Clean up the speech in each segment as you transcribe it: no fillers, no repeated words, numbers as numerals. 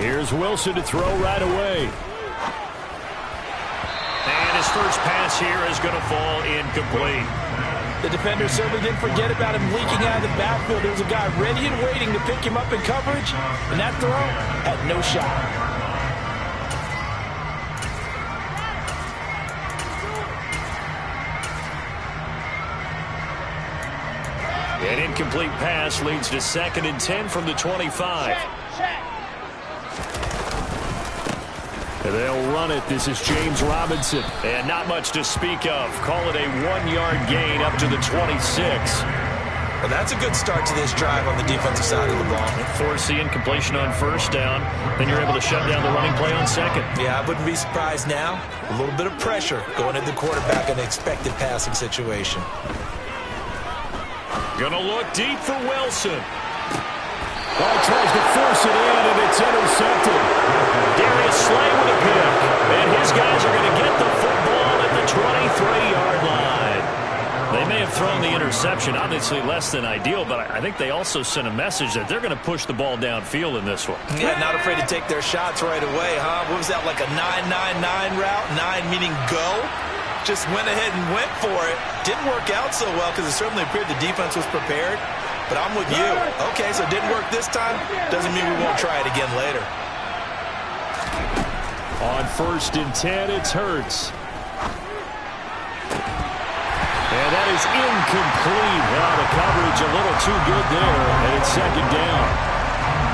Here's Wilson to throw right away. And his first pass here is going to fall incomplete. The defender certainly didn't forget about him leaking out of the backfield. There's a guy ready and waiting to pick him up in coverage, and that throw had no shot. An incomplete pass leads to 2nd and 10 from the 25. They'll run it. This is James Robinson. And not much to speak of. Call it a 1-yard gain up to the 26. Well, that's a good start to this drive on the defensive side of the ball. Force the incompletion on 1st down. Then you're able to shut down the running play on 2nd. Yeah, I wouldn't be surprised now. A little bit of pressure going at the quarterback in an expected passing situation. Gonna look deep for Wilson. Ball tries to force it in, and it's intercepted. Darius Slay with a pick. And his guys are going to get the football at the 23-yard line. They may have thrown the interception, obviously less than ideal, but I think they also sent a message that they're going to push the ball downfield in this one. Yeah, not afraid to take their shots right away, huh? What was that, like a 9-9-9 route? 9 meaning go? Just went ahead and went for it. Didn't work out so well because it certainly appeared the defense was prepared. But I'm with you. Okay, so it didn't work this time. Doesn't mean we won't try it again later. On 1st and 10, it's Hurts. And that is incomplete. Wow, the coverage a little too good there, and it's 2nd down.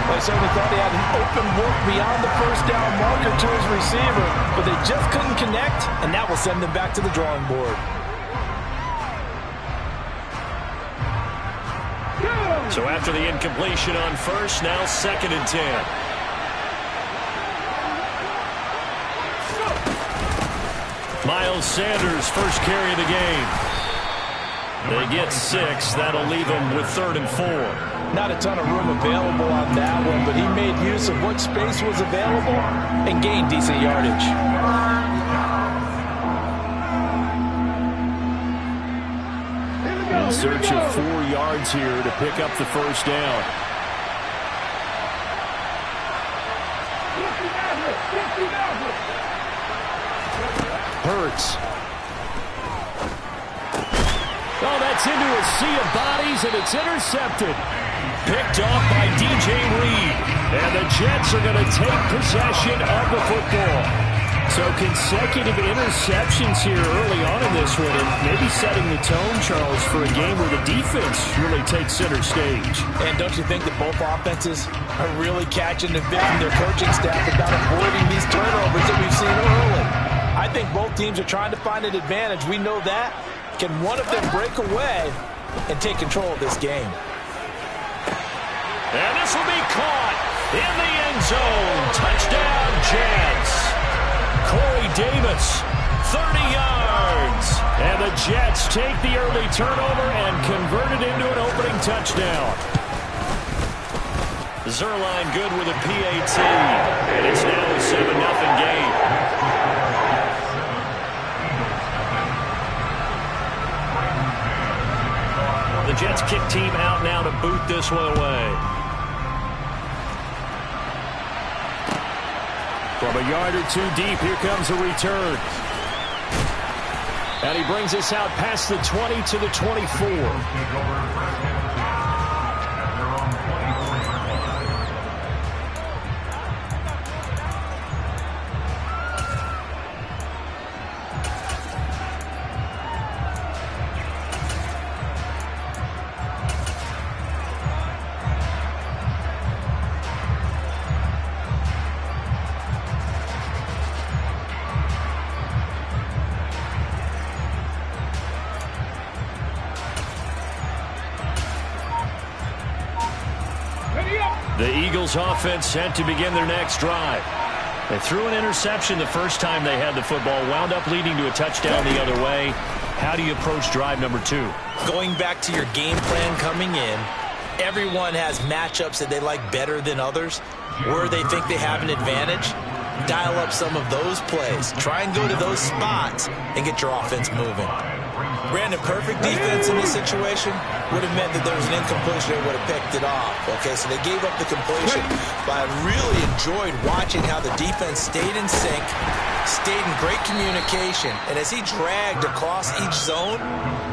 Well, I certainly thought he had an open look beyond the 1st down marker to his receiver, but they just couldn't connect, and that will send them back to the drawing board. So after the incompletion on 1st, now 2nd and 10. Miles Sanders, first carry of the game. They get 6. That'll leave them with 3rd and 4. Not a ton of room available on that one, but he made use of what space was available and gained decent yardage. In search of 4 yards here to pick up the 1st down. Hurts. Oh, that's into a sea of bodies, and it's intercepted. Picked off by DJ Reed. And the Jets are going to take possession of the football. So consecutive interceptions here early on in this one, and maybe setting the tone, Charles, for a game where the defense really takes center stage. And don't you think that both offenses are really catching the bit from their coaching staff about avoiding these turnovers that we've seen early? I think both teams are trying to find an advantage. We know that. Can one of them break away and take control of this game? And this will be caught in the end zone. Touchdown, Jets. Corey Davis, 30 yards. And the Jets take the early turnover and convert it into an opening touchdown. Zerline good with a PAT. And it's now a 7-0 game. The Jets kick team out now to boot this one away. From a yard or 2 deep, here comes a return. And he brings us out past the 20 to the 24. The Eagles offense set to begin their next drive. They threw an interception the first time they had the football, wound up leading to a touchdown the other way. How do you approach drive number 2? Going back to your game plan coming in, everyone has matchups that they like better than others. Where they think they have an advantage, dial up some of those plays. Try and go to those spots and get your offense moving. Brandon, perfect defense in this situation would have meant that there was an incompletion. They would have picked it off. Okay, so they gave up the completion. But I really enjoyed watching how the defense stayed in sync, stayed in great communication. And as he dragged across each zone,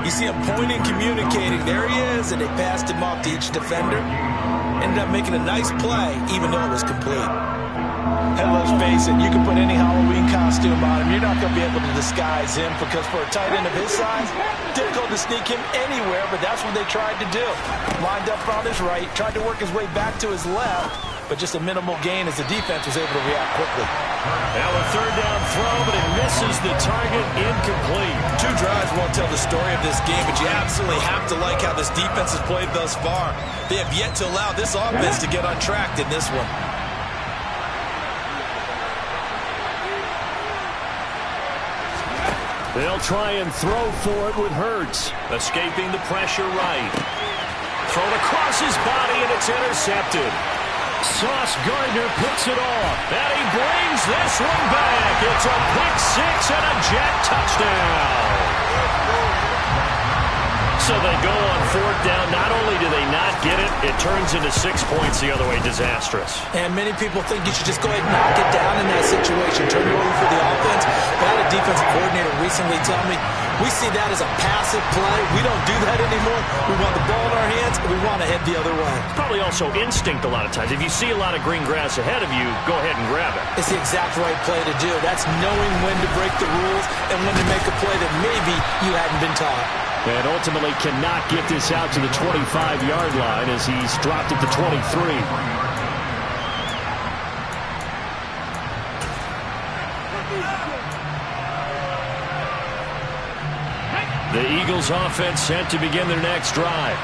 you see him pointing, communicating. There he is, and they passed him off to each defender. Ended up making a nice play, even though it was complete. And let's face it, you can put any Halloween costume on him. You're not going to be able to disguise him because for a tight end of his size, difficult to sneak him anywhere, but that's what they tried to do. Lined up on his right, tried to work his way back to his left, but just a minimal gain as the defense was able to react quickly. Now a third down throw, but it misses the target, incomplete. 2 drives won't tell the story of this game, but you absolutely have to like how this defense has played thus far. They have yet to allow this offense to get on track in this one. They'll try and throw for it with Hurts. Escaping the pressure right. Thrown across his body, and it's intercepted. Sauce Gardner picks it off. And he brings this one back. It's a pick 6 and a Jet touchdown. So they go on 4th down. Not only do they not get it, it turns into 6 points the other way. Disastrous. And many people think you should just go ahead and knock it down in that situation. Turn it over for the offense. But I had a defensive coordinator recently tell me, we see that as a passive play. We don't do that anymore. We want the ball in our hands, and we want to head the other way. Probably also instinct a lot of times. If you see a lot of green grass ahead of you, go ahead and grab it. It's the exact right play to do. That's knowing when to break the rules and when to make a play that maybe you hadn't been taught. And ultimately cannot get this out to the 25-yard line as he's dropped at the 23. The Eagles offense set to begin their next drive.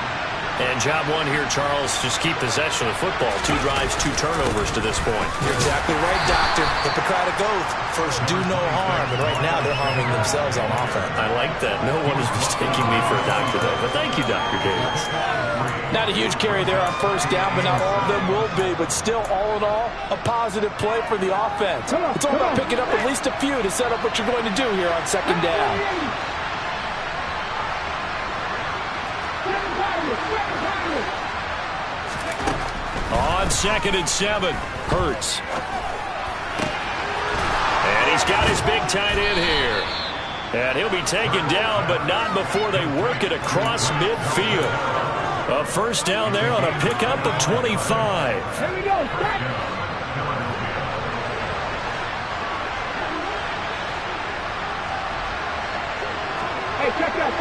And job one here, Charles, just keep possession of the football. 2 drives, 2 turnovers to this point. You're exactly right, Doctor. Hippocratic oath. First, do no harm. And right now, they're harming themselves on offense. I like that. No one is mistaking me for a doctor, though. But thank you, Dr. Davis. Not a huge carry there on 1st down, but not all of them will be. But still, all in all, a positive play for the offense. It's all about picking up at least a few to set up what you're going to do here on 2nd down. On 2nd and 7, Hurts. And he's got his big tight end here. And he'll be taken down, but not before they work it across midfield. A 1st down there on a pickup of 25. Here we go. Hey, check out.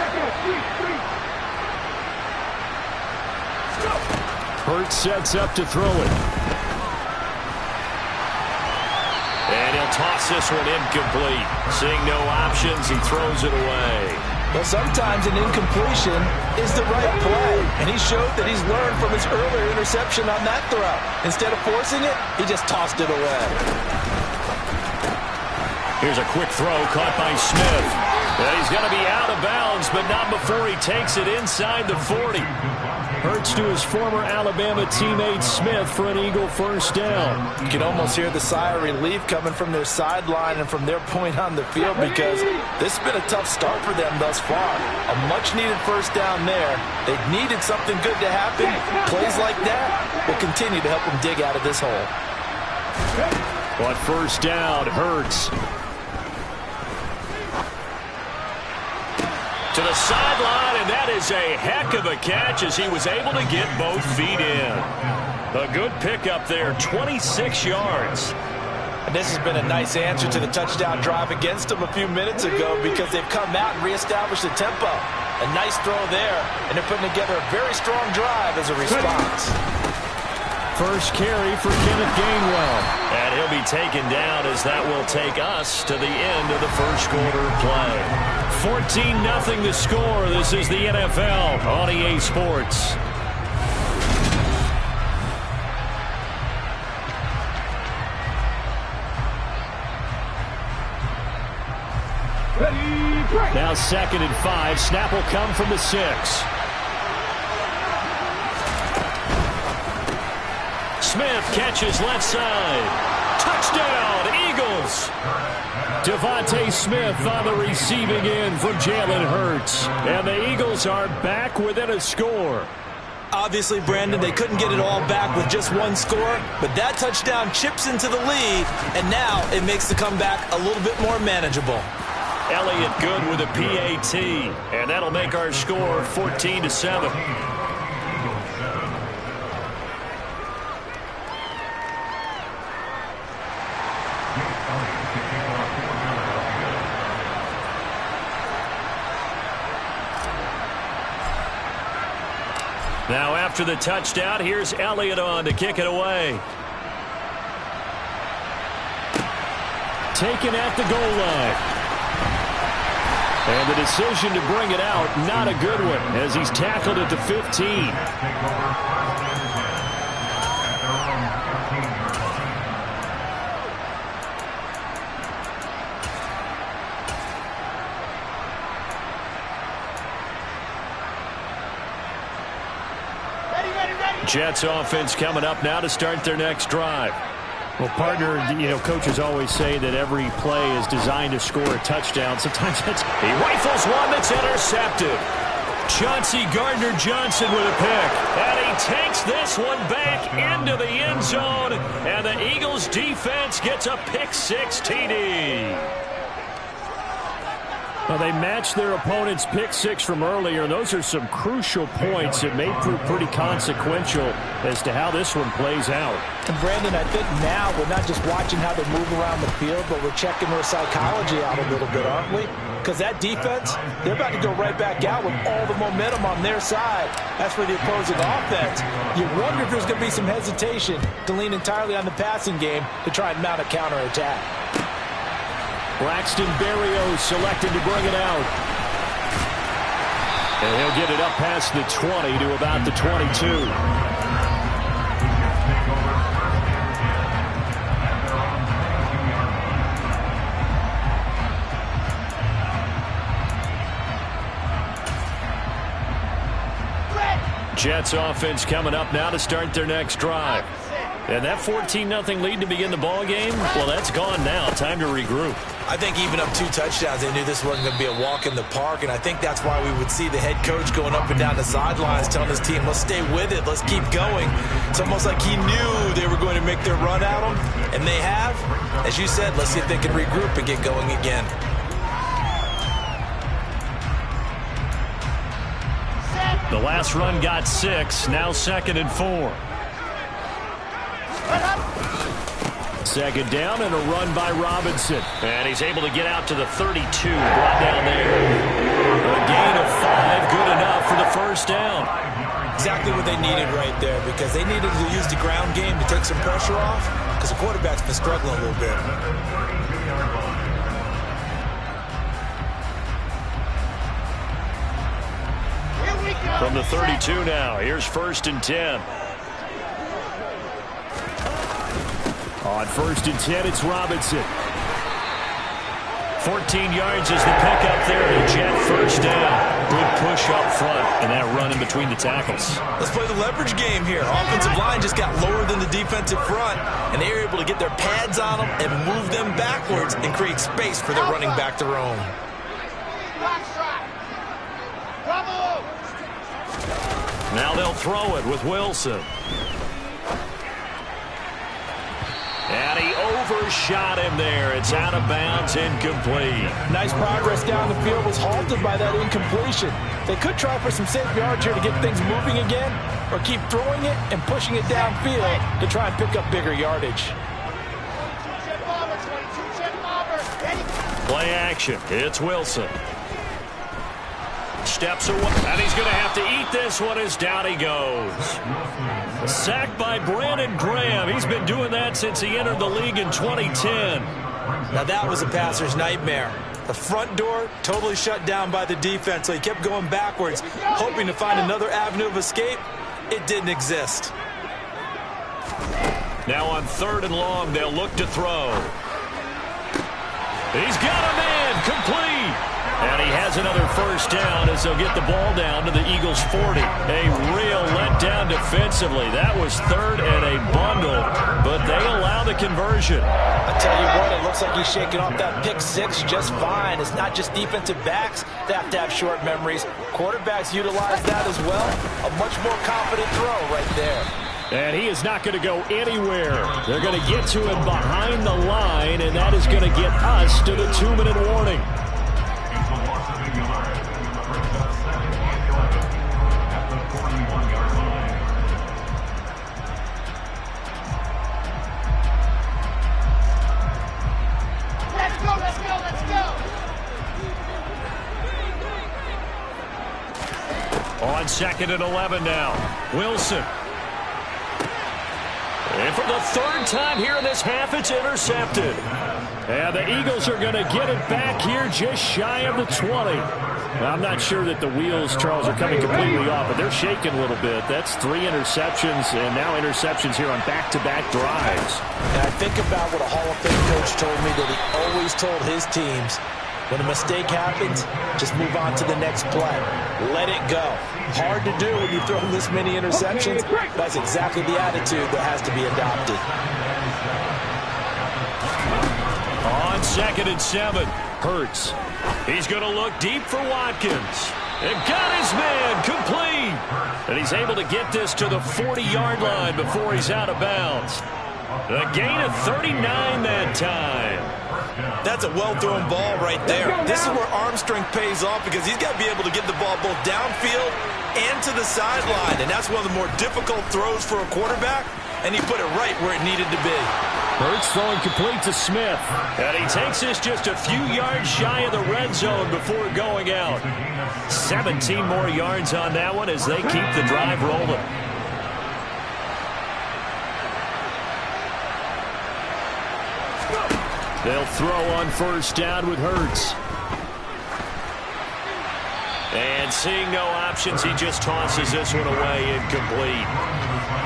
Street. Hurts sets up to throw it. And he'll toss this one incomplete. Seeing no options, he throws it away. Well, sometimes an incompletion is the right play. And he showed that he's learned from his earlier interception on that throw. Instead of forcing it, he just tossed it away. Here's a quick throw caught by Smith. And he's going to be out of bounds, but not before he takes it inside the 40. Hurts to his former Alabama teammate Smith for an Eagle 1st down. You can almost hear the sigh of relief coming from their sideline and from their point on the field because this has been a tough start for them thus far. A much-needed 1st down there. They needed something good to happen. Plays like that will continue to help them dig out of this hole. But 1st down, Hurts. To the sideline, and that is a heck of a catch as he was able to get both feet in. A good pickup there, 26 yards. And this has been a nice answer to the touchdown drive against them a few minutes ago because they've come out and reestablished the tempo. A nice throw there, and they're putting together a very strong drive as a response. First carry for Kenneth Gainwell. And he'll be taken down as that will take us to the end of the 1st quarter play. 14-0 the score. This is the NFL on EA Sports. Now 2nd and 5. Snap will come from the 6. Smith catches left side. Touchdown, Eagles. Eagles. Devontae Smith on the receiving end from Jalen Hurts. And the Eagles are back within a score. Obviously, Brandon, they couldn't get it all back with just one score, but that touchdown chips into the lead, and now it makes the comeback a little bit more manageable. Elliott good with a PAT, and that'll make our score 14-7. Now after the touchdown, here's Elliott on to kick it away. Taken at the goal line. And the decision to bring it out, not a good one, as he's tackled at the 15. Jets offense coming up now to start their next drive. Well, partner, coaches always say that every play is designed to score a touchdown. Sometimes that's... He rifles one that's intercepted. Chauncey Gardner-Johnson with a pick. And he takes this one back into the end zone. And the Eagles defense gets a pick-6 TD. Well, they matched their opponent's pick-6 from earlier. Those are some crucial points that may prove pretty consequential as to how this one plays out. And Brandon, I think now we're not just watching how they move around the field, but we're checking their psychology out a little bit, aren't we? Because that defense, they're about to go right back out with all the momentum on their side. That's for the opposing offense. You wonder if there's going to be some hesitation to lean entirely on the passing game to try and mount a counterattack. Braxton Berrios selected to bring it out. And he'll get it up past the 20 to about the 22. Jets offense coming up now to start their next drive. And that 14-0 lead to begin the ball game, well, that's gone now. Time to regroup. I think even up 2 touchdowns, they knew this wasn't going to be a walk in the park, and I think that's why we would see the head coach going up and down the sidelines telling his team, let's stay with it, let's keep going. It's almost like he knew they were going to make their run at him, and they have. As you said, let's see if they can regroup and get going again. The last run got 6, now 2nd and 4. Second down and a run by Robinson. And he's able to get out to the 32, brought down there. A gain of 5, good enough for the first down. Exactly what they needed right there, because they needed to use the ground game to take some pressure off, because the quarterback's been struggling a little bit. From the 32 now, here's 1st and 10. On 1st and 10, it's Robinson. 14 yards is the pickup there, and a Jet first down. Good push up front, and that run in between the tackles. Let's play the leverage game here. Offensive line just got lower than the defensive front, and they were able to get their pads on them and move them backwards and create space for their running back to roam. Now they'll throw it with Wilson. And he overshot him there. It's out of bounds, incomplete. Nice progress down the field, was halted by that incompletion. They could try for some safe yards here to get things moving again, or keep throwing it and pushing it downfield to try and pick up bigger yardage. Play action. It's Wilson. Steps away, and he's going to have to eat this one as down he goes. Sacked by Brandon Graham. He's been doing that since he entered the league in 2010. Now that was a passer's nightmare. The front door totally shut down by the defense, so he kept going backwards, hoping to find another avenue of escape. It didn't exist. Now on 3rd and long, they'll look to throw. He's got a man, complete. And he has another first down as they'll get the ball down to the Eagles' 40. A real letdown defensively. That was third and a bundle, but they allow the conversion. I tell you what, it looks like he's shaking off that pick six just fine. It's not just defensive backs that have to have short memories. Quarterbacks utilize that as well. A much more confident throw right there. And he is not going to go anywhere. They're going to get to him behind the line, and that is going to get us to the 2-minute warning. On 2nd and 11 now. Wilson. And for the third time here in this half, it's intercepted. And the Eagles are going to get it back here just shy of the 20. Now, I'm not sure that the wheels, Charles, are coming completely off, but they're shaking a little bit. That's 3 interceptions, and now interceptions here on back-to-back drives. And I think about what a Hall of Fame coach told me that he always told his teams, when a mistake happens, just move on to the next play. Let it go. Hard to do when you throw this many interceptions. That's exactly the attitude that has to be adopted. On 2nd and 7, Hurts. He's going to look deep for Watkins. And got his man complete. And he's able to get this to the 40-yard line before he's out of bounds. A gain of 39 that time. That's a well-thrown ball right there. This is where arm strength pays off because he's got to be able to get the ball both downfield and to the sideline. And that's one of the more difficult throws for a quarterback, and he put it right where it needed to be. Hurts throwing complete to Smith. And he takes this just a few yards shy of the red zone before going out. 17 more yards on that one as they keep the drive rolling. They'll throw on 1st down with Hurts. And seeing no options, he just tosses this one away incomplete.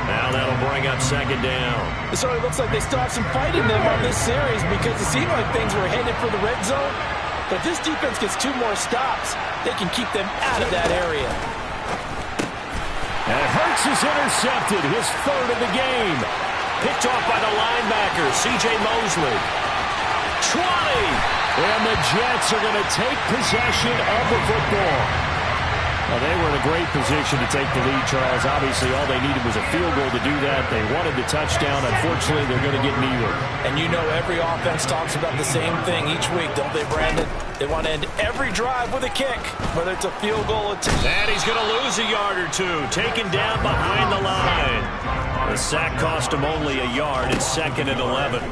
Now that'll bring up 2nd down. It sort of looks like they still have some fight in them on this series because it seemed like things were headed for the red zone. But if this defense gets 2 more stops, they can keep them out of that area. And Hurts is intercepted, his 3rd of the game. Picked off by the linebacker, C.J. Mosley. 20! And the Jets are going to take possession of the football. Well, they were in a great position to take the lead, Charles. Obviously, all they needed was a field goal to do that. They wanted the touchdown. Unfortunately, they're going to get neither. And you know every offense talks about the same thing each week, don't they, Brandon? They want to end every drive with a kick, whether it's a field goal or 2. And he's going to lose a yard or 2, taken down behind the line. The sack cost him only a yard. It's 2nd and 11.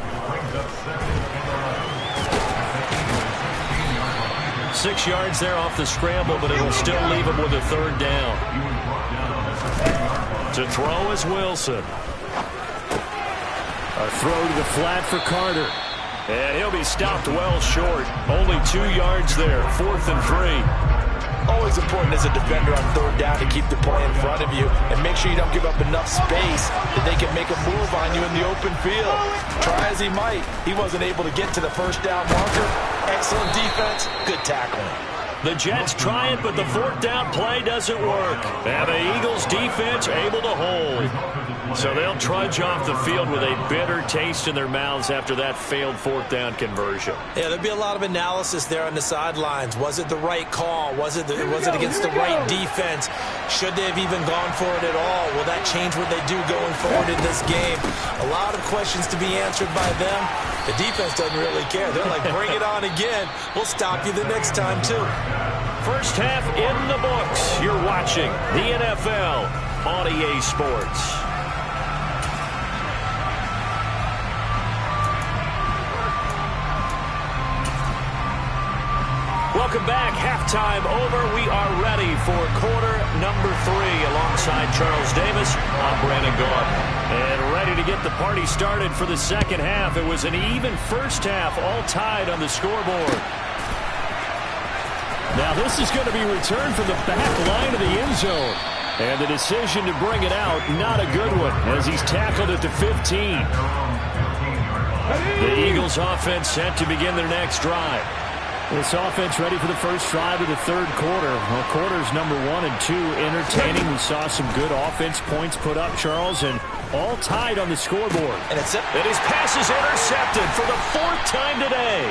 6 yards there off the scramble, but it'll still leave him with a 3rd down. To throw is Wilson. A throw to the flat for Carter. And he'll be stopped well short. Only 2 yards there. 4th and 3. Always important as a defender on 3rd down to keep the play in front of you and make sure you don't give up enough space that they can make a move on you in the open field. Try as he might, he wasn't able to get to the 1st down marker. Excellent defense, good tackling. The Jets try it, but the 4th down play doesn't work. And the Eagles defense able to hold. So they'll trudge off the field with a bitter taste in their mouths after that failed 4th down conversion. Yeah, there'll be a lot of analysis there on the sidelines. Was it the right call? Was it against the right defense? Should they have even gone for it at all? Will that change what they do going forward in this game? A lot of questions to be answered by them. The defense doesn't really care. They're like, bring it on again. We'll stop you the next time, too. First half in the books. You're watching the NFL on EA Sports. Welcome back. Halftime over. We are ready for quarter number 3 alongside Charles Davis. I'm Brandon Gordon. And ready to get the party started for the 2nd half. It was an even first half, all tied on the scoreboard. Now this is going to be returned from the back line of the end zone. And the decision to bring it out, not a good one, as he's tackled at the 15. The Eagles offense set to begin their next drive. This offense ready for the first drive of the third quarter. Well, quarters number 1 and 2 entertaining. We saw some good offense points put up, Charles, and all tied on the scoreboard. And his pass is intercepted for the 4th time today.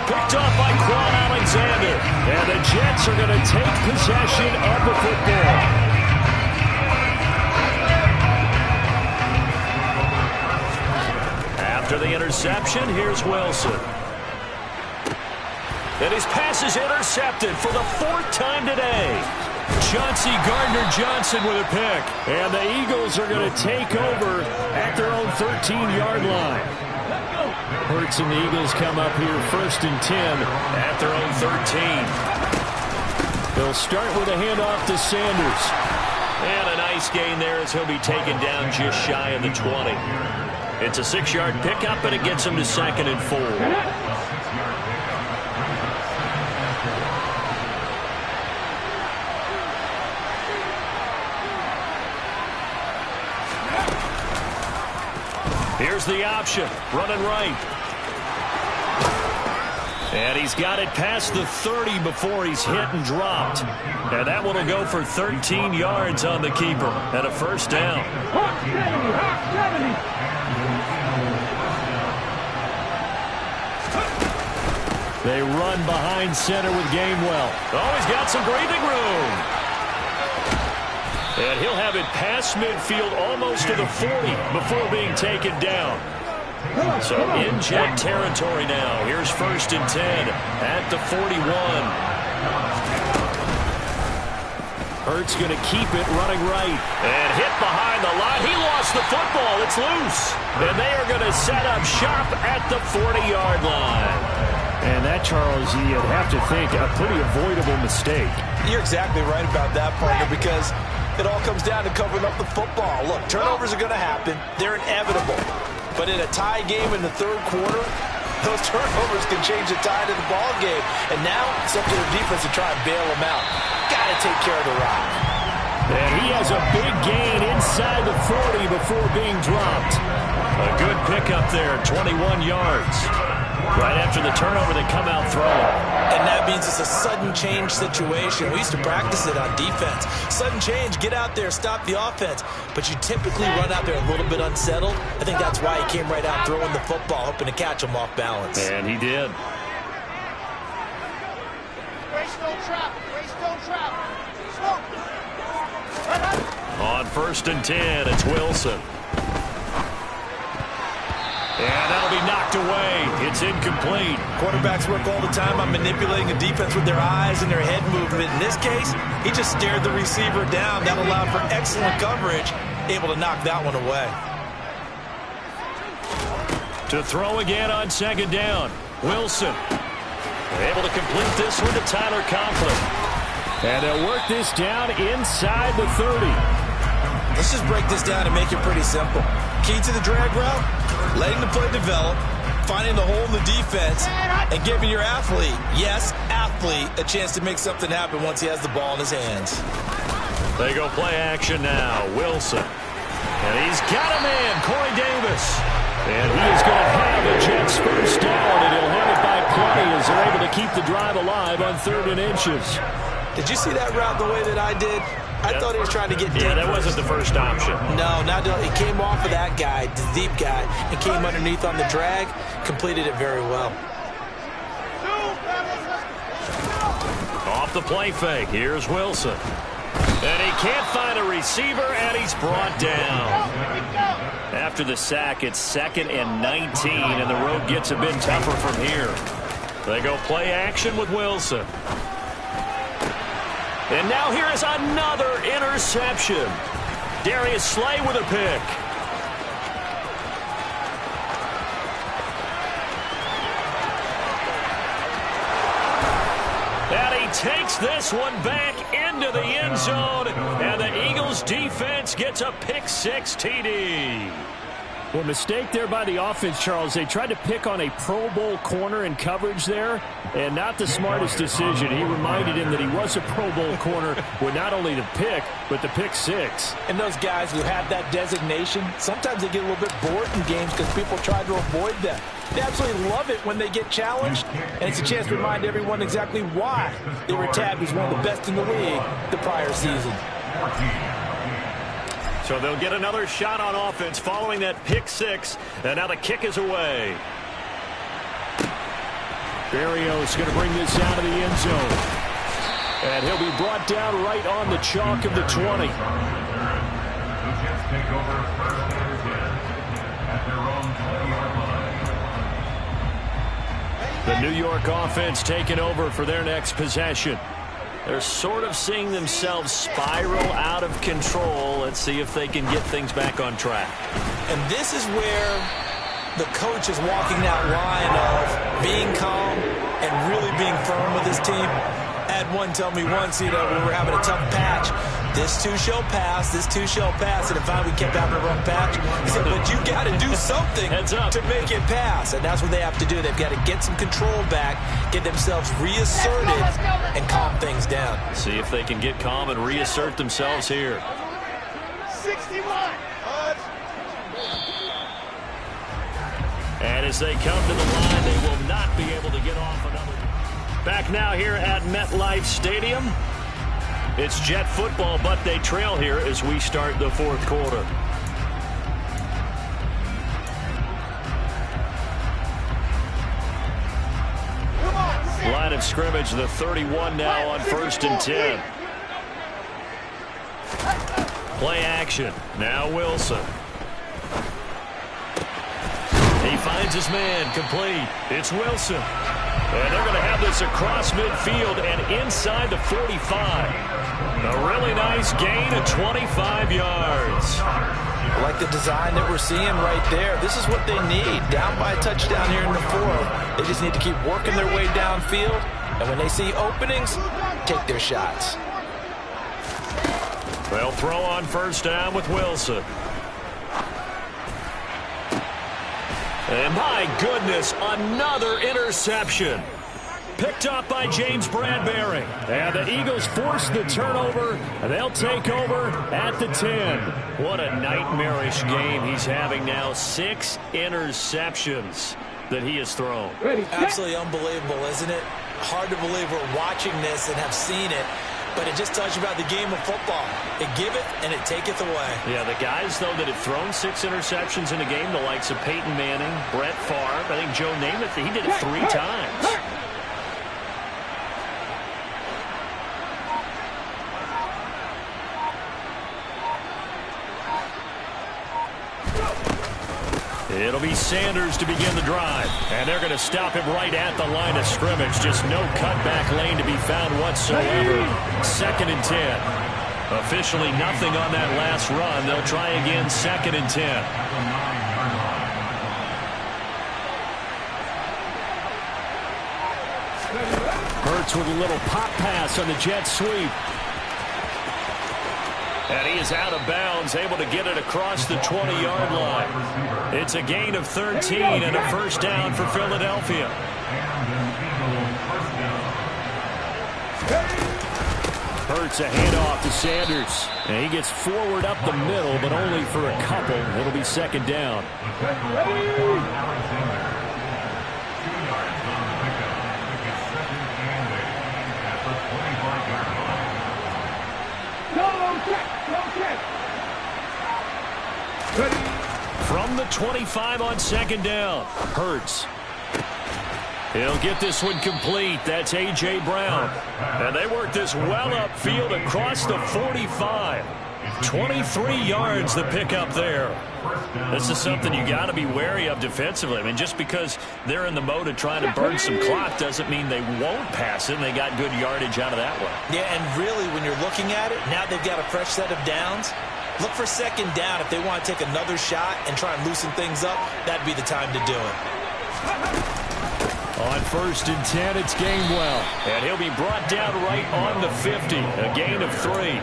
Picked off by Quan Alexander. And the Jets are going to take possession of the football. After the interception, here's Wilson. And his pass is intercepted for the 4th time today. Chauncey Gardner-Johnson with a pick. And the Eagles are going to take over at their own 13-yard line. Hurts and the Eagles come up here 1st and 10 at their own 13. They'll start with a handoff to Sanders. And a nice gain there as he'll be taken down just shy of the 20. It's a 6-yard pickup, and it gets him to 2nd and 4. Here's the option, running right. And he's got it past the 30 before he's hit and dropped. And that one will go for 13 yards on the keeper and a 1st down. Hawk 70, Hawk 70. They run behind center with Gainwell. Oh, he's got some breathing room. And he'll have it past midfield almost to the 40 before being taken down. So in Jet territory now. Here's 1st and 10 at the 41. Hurts going to keep it running right. And hit behind the line. He lost the football. It's loose. And they are going to set up shop at the 40-yard line. And that, Charles, you'd have to think a pretty avoidable mistake. You're exactly right about that, partner, because it all comes down to covering up the football. Look, turnovers are going to happen. They're inevitable. But in a tie game in the third quarter, those turnovers can change the tide of the ball game. And now it's up to the defense to try and bail them out. Got to take care of the rock. And he has a big gain inside the 40 before being dropped. A good pickup there, 21 yards. Right after the turnover, they come out throwing. And that means it's a sudden change situation. We used to practice it on defense. Sudden change, get out there, stop the offense. But you typically run out there a little bit unsettled. I think that's why he came right out throwing the football, hoping to catch him off balance. And he did. Race don't trap. Race don't trap. On 1st and 10, it's Wilson. And that'll be knocked away. It's incomplete. Quarterbacks work all the time on manipulating the defense with their eyes and their head movement. In this case, he just stared the receiver down. That allowed for excellent coverage, able to knock that one away. To throw again on 2nd down. Wilson able to complete this one to Tyler Conklin. And they'll work this down inside the 30. Let's just break this down and make it pretty simple. Key to the drag route, letting the play develop, finding the hole in the defense, and giving your athlete, yes, athlete, a chance to make something happen once he has the ball in his hands. They go play action now. Wilson. And he's got a man, Corey Davis. And he is going to have a Jets 1st down, and he'll have it by plenty as they're able to keep the drive alive on 3rd and inches. Did you see that route the way that I did? I thought he was trying to get deep. Yeah, that wasn't the first option. No, he came off of that guy, the deep guy, and came underneath on the drag, completed it very well. Off the play fake, here's Wilson. And he can't find a receiver, and he's brought down. After the sack, it's 2nd and 19, and the road gets a bit tougher from here. They go play action with Wilson. And now here is another interception. Darius Slay with a pick. And he takes this one back into the end zone. And the Eagles defense gets a pick 6 TD. Well, mistake there by the offense, Charles. They tried to pick on a Pro Bowl corner in coverage there, and not the smartest decision. He reminded him that he was a Pro Bowl corner with not only the pick, but the pick six. And those guys who have that designation, sometimes they get a little bit bored in games because people try to avoid them. They absolutely love it when they get challenged, and it's a chance to remind everyone exactly why they were tabbed as one of the best in the league the prior season. So they'll get another shot on offense following that pick six, and now the kick is away. Berrios going to bring this out of the end zone. And he'll be brought down right on the chalk of the 20. The New York offense taking over for their next possession. They're sort of seeing themselves spiral out of control. Let's see if they can get things back on track. And this is where the coach is walking that line of being calm and really being firm with his team. I had one tell me once, when we were having a tough patch, this too shall pass, this too shall pass. And finally we kept having a rough patch. He said, but you got to do something to make it pass. And that's what they have to do. They've got to get some control back, get themselves reasserted, and calm things down. See if they can get calm and reassert themselves here. 61. And as they come to the line, they will not be able to get off another. Back now here at MetLife Stadium. It's Jet football, but they trail here as we start the fourth quarter. Line of scrimmage, the 31 now on 1st and 10. Play action. Now Wilson. He finds his man, complete. It's Wilson. And they're going to have this across midfield and inside the 45. A really nice gain of 25 yards. I like the design that we're seeing right there. This is what they need. Down by a touchdown here in the fourth. They just need to keep working their way downfield. And when they see openings, take their shots. They'll throw on 1st down with Wilson. And my goodness, another interception. Picked up by James Bradbury. And the Eagles force the turnover, and they'll take over at the 10. What a nightmarish game he's having now. 6 interceptions that he has thrown. Absolutely unbelievable, isn't it? Hard to believe we're watching this and have seen it. But it just tells you about the game of football. It giveth and it taketh away. Yeah, the guys, though, that have thrown 6 interceptions in a game, the likes of Peyton Manning, Brett Favre, I think Joe Namath, he did it 3 times. It'll be Sanders to begin the drive. And they're going to stop him right at the line of scrimmage. Just no cutback lane to be found whatsoever. 2nd and 10. Officially nothing on that last run. They'll try again, 2nd and 10. Hurts with a little pop pass on the jet sweep. And he is out of bounds, able to get it across the 20-yard line. It's a gain of 13 and a 1st down for Philadelphia. Hurts a handoff to Sanders. And he gets forward up the middle, but only for a couple. It'll be 2nd down. From the 25 on 2nd down. Hurts. He'll get this one complete. That's A.J. Brown. And they work this well upfield across the 45. 23 yards the pickup there. This is something you got to be wary of defensively. I mean, just because they're in the mode of trying to burn some clock doesn't mean they won't pass it, and they got good yardage out of that one. Yeah, and really, when you're looking at it, now they've got a fresh set of downs. Look for 2nd down. If they want to take another shot and try and loosen things up, that'd be the time to do it. On 1st and 10, it's Gainwell. And he'll be brought down right on the 50. A gain of 3.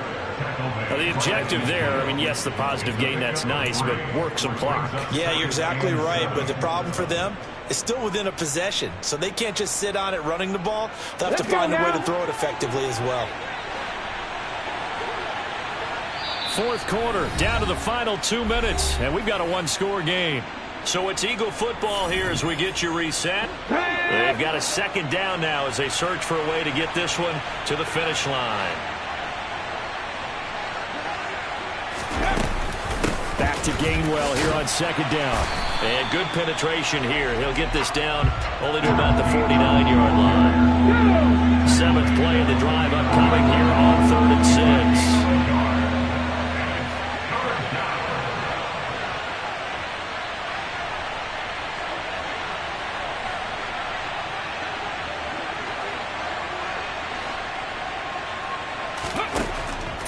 Well, the objective there, I mean, yes, the positive gain, that's nice, but work some clock. Yeah, you're exactly right, but the problem for them is still within a possession, so they can't just sit on it running the ball. They'll have to find a way to throw it effectively as well. Fourth quarter, down to the final 2 minutes, and we've got a one-score game. So it's Eagle football here as we get you reset. They've got a second down now as they search for a way to get this one to the finish line. Back to Gainwell here on second down. And good penetration here. He'll get this down only to about the 49-yard line. Seventh play of the drive upcoming here on 3rd and 6.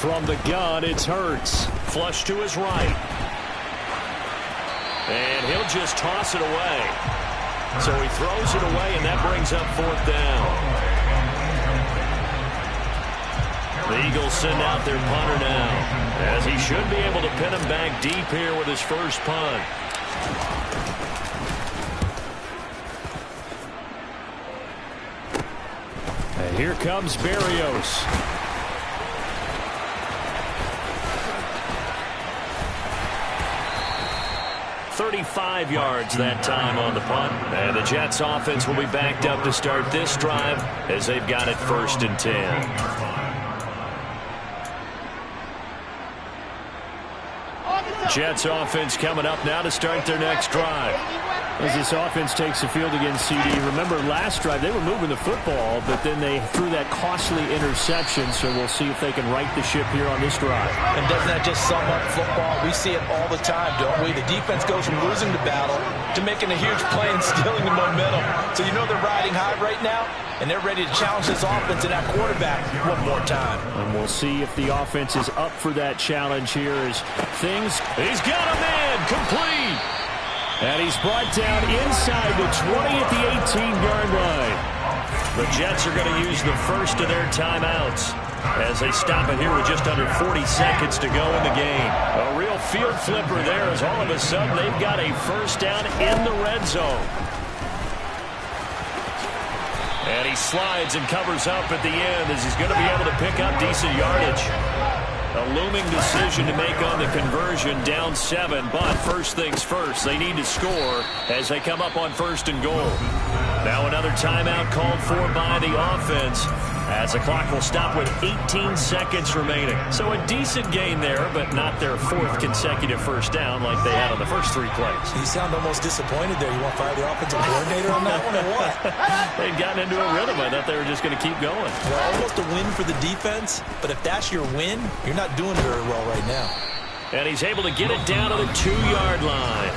From the gun, it's Hurts. Flush to his right. And he'll just toss it away. So he throws it away, and that brings up 4th down. The Eagles send out their punter now, as he should be able to pin him back deep here with his first punt. And here comes Berrios. 35 yards that time on the punt. And the Jets offense will be backed up to start this drive as they've got it 1st and 10. Jets offense coming up now to start their next drive. As this offense takes the field against CD, remember last drive they were moving the football, but then they threw that costly interception, so we'll see if they can right the ship here on this drive. And doesn't that just sum up football? We see it all the time, don't we? The defense goes from losing the battle to making a huge play and stealing the momentum. So you know they're riding high right now, and they're ready to challenge this offense and that quarterback one more time. And we'll see if the offense is up for that challenge here as things... He's got a man complete. And he's brought down inside the 20 at the 18-yard line. The Jets are going to use the first of their timeouts as they stop it here with just under 40 seconds to go in the game. A real field flipper there as all of a sudden they've got a first down in the red zone. And he slides and covers up at the end as he's going to be able to pick up decent yardage. A looming decision to make on the conversion, down 7, but first things first, they need to score as they come up on 1st and goal. Now another timeout called for by the offense as the clock will stop with 18 seconds remaining. So a decent gain there, but not their 4th consecutive first down like they had on the first 3 plays. You sound almost disappointed there. You want to fire the offensive coordinator on that one or what? They'd gotten into a rhythm. I thought they were just going to keep going. Well, almost a win for the defense, but if that's your win, you're not doing very well right now. And he's able to get it down to the 2-yard line.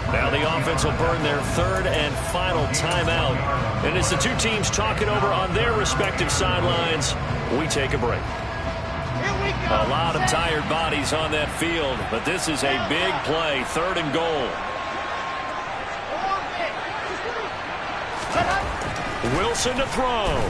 Now the offense will burn their 3rd and final timeout. And as the two teams talk it over on their respective sidelines, we take a break. A lot of tired bodies on that field, but this is a big play, 3rd and goal. Wilson to throw.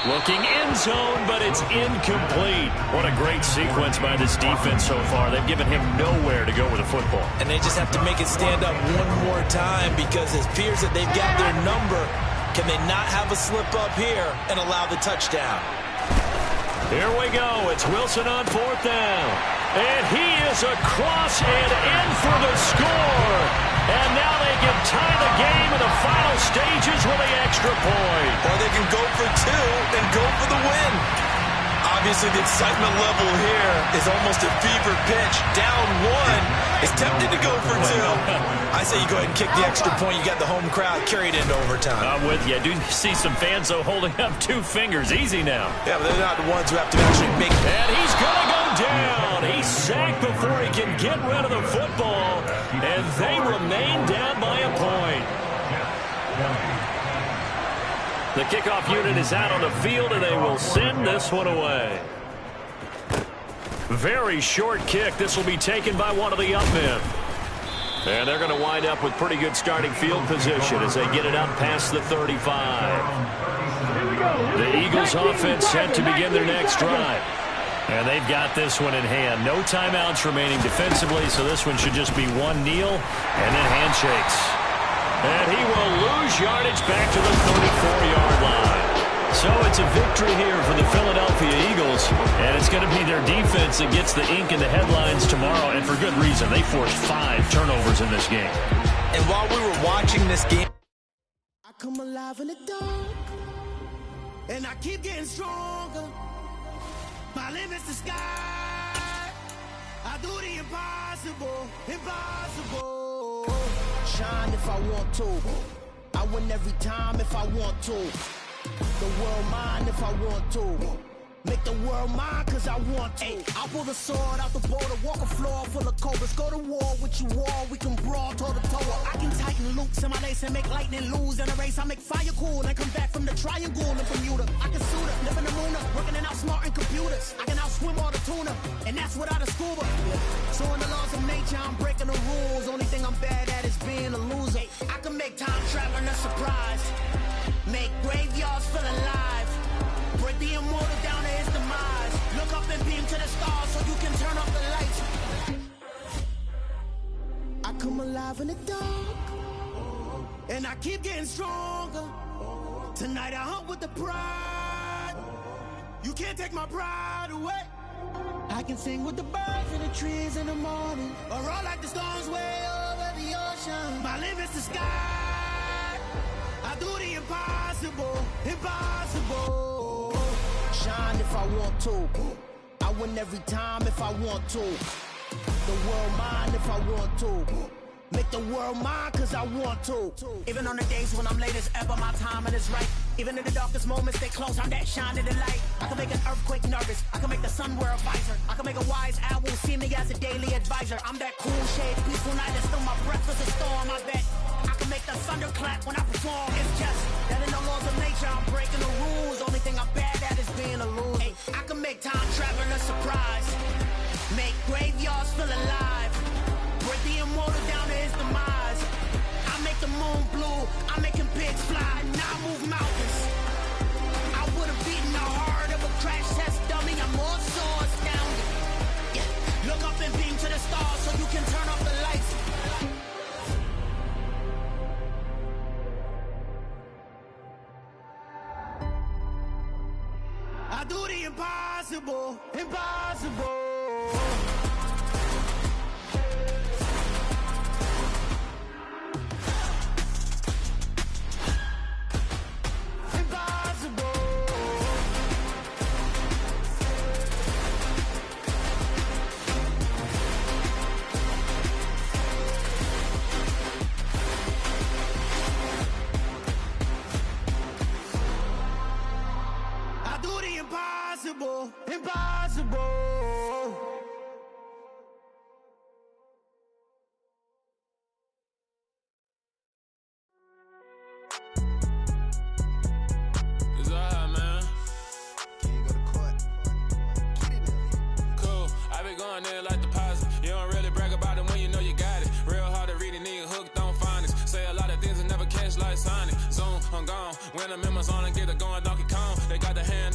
Looking end zone, but it's incomplete. What a great sequence by this defense so far. They've given him nowhere to go with the football. And they just have to make it stand up one more time because it appears that they've got their number. Can they not have a slip up here and allow the touchdown? Here we go. It's Wilson on 4th down. And he is across and in for the score. And now they can tie the game in the final stages with the extra point. Or they can go for 2 and go for the win. Obviously, the excitement level here is almost a fever pitch. Down 1 is tempted to go for 2. I say you go ahead and kick the extra point. You got the home crowd. Carry it into overtime. I'm with you. I do see some fans, though, holding up 2 fingers. Easy now. Yeah, but they're not the ones who have to actually make it. And he's going to go down. He's sacked before he can get rid of the football. And they remain down by a point. The kickoff unit is out on the field, and they will send this one away. Very short kick. This will be taken by one of the up men. And they're going to wind up with pretty good starting field position as they get it up past the 35. The Eagles offense set to begin their next drive. And they've got this one in hand. No timeouts remaining defensively, so this one should just be one kneel and then handshakes. And he will lose yardage back to the 34-yard line. So it's a victory here for the Philadelphia Eagles, and it's going to be their defense that gets the ink in the headlines tomorrow, and for good reason. They forced 5 turnovers in this game. And while we were watching this game, I come alive in the dark, and I keep getting stronger. My limit's the sky. I do the impossible, impossible. Shine if I want to. I win every time if I want to. The world mine if I want to. Make the world mine cause I want to. I pull the sword out the border, walk a floor full of cobras. Go to war with you all, we can brawl toe to toe. I can tighten loops in my lace and make lightning lose in a race. I make fire cool and come back from the triangle in Bermuda. I can suit up, live in the moon up, working and outsmarting computers. I can outswim all the tuna, and that's without a scuba. So in the laws of nature, I'm breaking the rules. Only thing I'm bad at is being a loser. I can make time traveling a surprise. Make graveyards feel alive. Break the immortal down to his demise. Look up and beam to the stars so you can turn off the lights. I come alive in the dark, and I keep getting stronger. Tonight I hunt with the pride. You can't take my pride away. I can sing with the birds and the trees in the morning, or roll like the storms way over the ocean. My limit's the sky. I do the impossible, impossible. Shine if I want to. I win every time if I want to. The world mine if I want to. Make the world mine cause I want to. Even on the days when I'm late as ever, my timing is right. Even in the darkest moments, they close, I'm that shining the light. I can make an earthquake nervous. I can make the sun wear a visor. I can make a wise owl see me as a daily advisor. I'm that cool shade, peaceful night, and still my breath is a storm, I bet. I can make the thunder clap when I perform. It's just that in the laws of nature, I'm breaking the rules. Only thing I'm bad at is being a loser. Hey, I can make time traveling a surprise. Make graveyards feel alive. Break the immortal down to his demise. I make the moon blue. I make him pigs fly. Now I move mountains. I would have beaten the heart of a crash test dummy. I'm more so astounded. Yeah. Look up and beam to the stars so you can turn off the lights. I do the impossible, impossible. Impossible, impossible. It's all right, man. Can you go to court? Get it in. Cool. I be going there like deposit. You don't really brag about it when you know you got it. Real hard to read a nigga hooked on phonics. Say a lot of things and never catch like Sonic. Zoom, I'm gone. When I'm in my zone, I get it going Donkey Kong. They got the hand